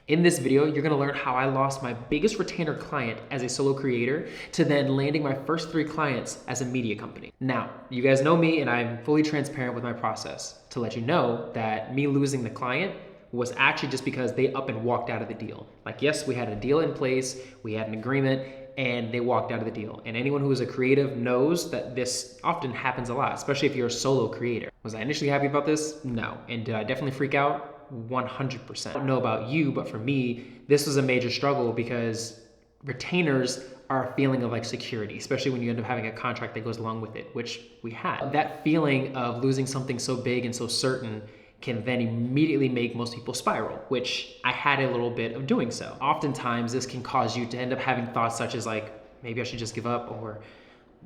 In this video, you're gonna learn how I lost my biggest retainer client as a solo creator to then landing my first 3 clients as a media company. Now, you guys know me and I'm fully transparent with my process to let you know that me losing the client was actually just because they up and walked out of the deal. Like, yes, we had a deal in place, we had an agreement, and they walked out of the deal. And anyone who is a creative knows that this often happens a lot, especially if you're a solo creator. Was I initially happy about this? No. And did I definitely freak out? 100%. I don't know about you, but for me, this was a major struggle because retainers are a feeling of like security, especially when you end up having a contract that goes along with it, which we had. That feeling of losing something so big and so certain can then immediately make most people spiral, which I had a little bit of doing so. Oftentimes, this can cause you to end up having thoughts such as like, maybe I should just give up, or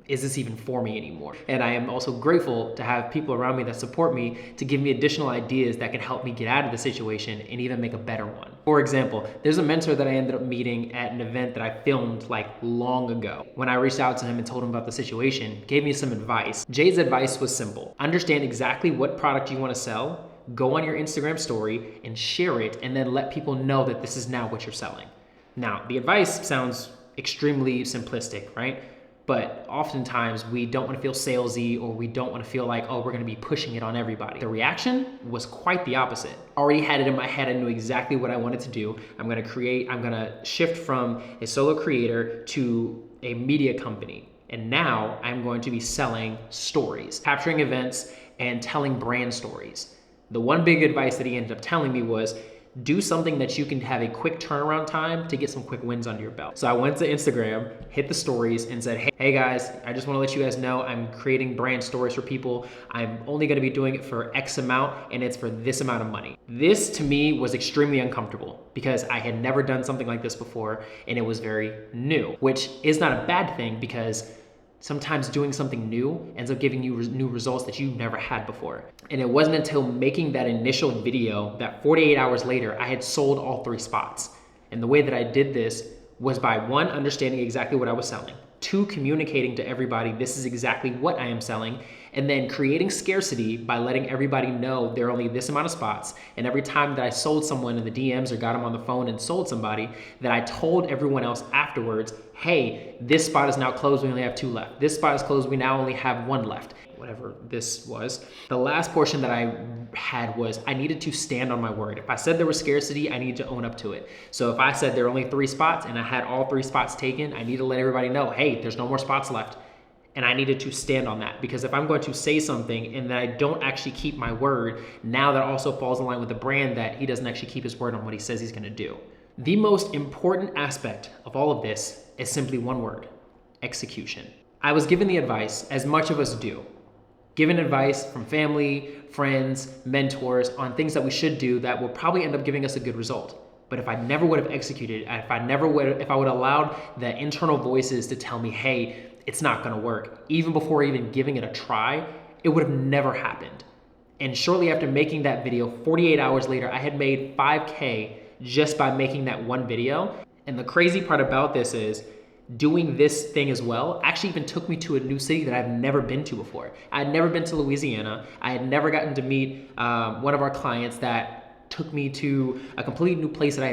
is this even for me anymore? And I am also grateful to have people around me that support me to give me additional ideas that can help me get out of the situation and even make a better one. For example, there's a mentor that I ended up meeting at an event that I filmed like long ago. When I reached out to him and told him about the situation, gave me some advice. Jay's advice was simple. Understand exactly what product you want to sell, go on your Instagram story and share it, and then let people know that this is now what you're selling. Now, the advice sounds extremely simplistic, right? But oftentimes we don't want to feel salesy, or we don't want to feel like, oh, we're going to be pushing it on everybody. The reaction was quite the opposite. Already had it in my head. I knew exactly what I wanted to do. I'm going to shift from a solo creator to a media company. And now I'm going to be selling stories, capturing events and telling brand stories. The one big advice that he ended up telling me was, do something that you can have a quick turnaround time to get some quick wins under your belt. So I went to Instagram, hit the stories and said, hey guys, I just wanna let you guys know I'm creating brand stories for people. I'm only gonna be doing it for X amount and it's for this amount of money. This to me was extremely uncomfortable because I had never done something like this before and it was very new, which is not a bad thing because sometimes doing something new ends up giving you new results that you never had before. And it wasn't until making that initial video that 48 hours later, I had sold all 3 spots. And the way that I did this was by 1, understanding exactly what I was selling, 2, communicating to everybody this is exactly what I am selling, and then creating scarcity by letting everybody know there are only this amount of spots. And every time that I sold someone in the DMs or got them on the phone and sold somebody, that I told everyone else afterwards, hey, this spot is now closed, we only have 2 left. This spot is closed, we now only have 1 left. Whatever this was. The last portion that I had was I needed to stand on my word. If I said there was scarcity, I needed to own up to it. So if I said there are only 3 spots and I had all 3 spots taken, I need to let everybody know, hey, there's no more spots left. And I needed to stand on that, because if I'm going to say something and that I don't actually keep my word, now that also falls in line with the brand that he doesn't actually keep his word on what he says he's gonna do. The most important aspect of all of this is simply one word: execution. I was given the advice, as much of us do, given advice from family, friends, mentors on things that we should do that will probably end up giving us a good result. But if I never would have executed, if I would have allowed the internal voices to tell me, hey, it's not gonna work, even before even giving it a try, it would have never happened. And shortly after making that video, 48 hours later, I had made 5K just by making that one video. And the crazy part about this is, doing this thing as well actually even took me to a new city that I've never been to before. I had never been to Louisiana. I had never gotten to meet one of our clients that took me to a completely new place that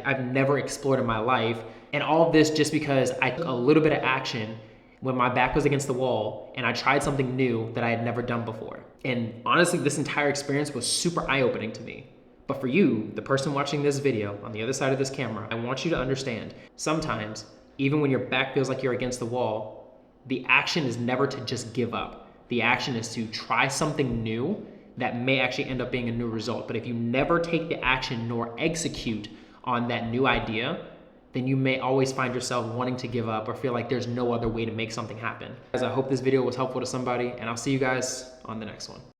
I've never explored in my life. And all of this just because I took a little bit of action when my back was against the wall and I tried something new that I had never done before. And honestly, this entire experience was super eye-opening to me. But for you, the person watching this video on the other side of this camera, I want you to understand, sometimes, even when your back feels like you're against the wall, the action is never to just give up. The action is to try something new that may actually end up being a new result. But if you never take the action nor execute on that new idea, then you may always find yourself wanting to give up or feel like there's no other way to make something happen. Guys, I hope this video was helpful to somebody, and I'll see you guys on the next one.